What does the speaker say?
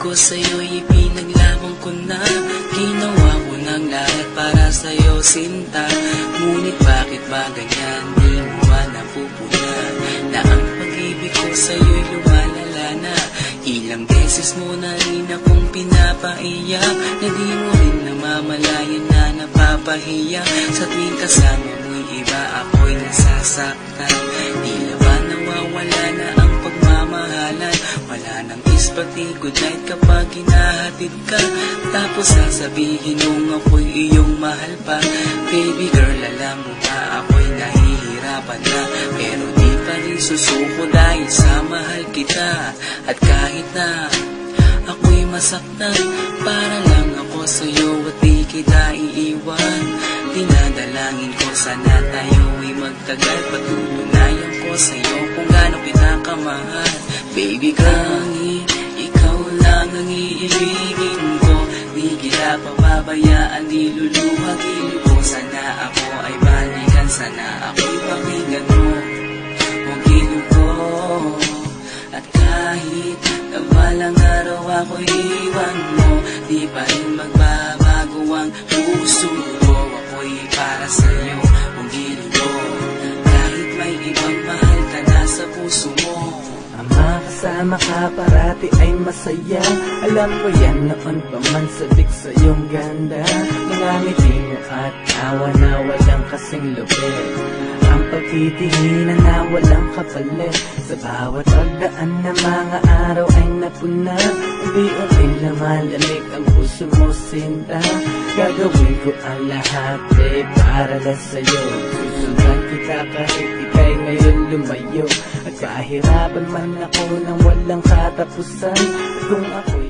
ko sa'yo'y ipinaglaban ko na. Ginawa ko ng lahat para sa'yo, sinta. Ngunit bakit ba ganyan, di mo ba napupuna na ang pag-ibig ko sa'yo'y lumalala na? Ilang beses mo na rin akong pinapaiyak, na di mo rin namamalayan na napapahiya. Sa tuwing kasama mo'y iba, ako'y nasasaktan. Tila ba nawawala na ang pagmamahalan? Wala nang pati good night kapag hinahatid ka. Tapos sasabihin nung ako'y iyong mahal pa. Baby girl, alam mo ba ako'y nahihirapan na, pero di pa rin susuko dahil sa mahal kita. At kahit na ako'y masaktan, para lang ako sa'yo at di kita iiwan. Dinadalangin ko sana tayo'y magtagal, patutunayan ko sa'yo kung gaano kita kamahal. Baby girl, ikaw lang ang iibigin ko, di kita pababayaan, di luluhagin ko. Sana ako ay balikan, sana ako'y pakinggan mo, huwag gilid ko. At kahit na walang araw ako'y iwan mo, di pa rin magbabago ang puso ko. Ako'y para sa'yo, huwag gilid ko. Kahit may ibang mahal ka na sa puso mo, makasama ka parati ay masaya. Alam ko yan noon pa man sabik sa iyong ganda. Mga ngiti mo at tawa na walang kasing lupit, ang pagtitinginan na walang kapalit. Sa bawat pagdaan na mga araw ay napuna, unti-unti lumalamig ang puso mo, sinta. Gagawin ko ang lahat para lang sa'yo. Susundan kita kahit ika'y ngayon lumayo. At kahirapan man ako nang walang katapusan, kung ako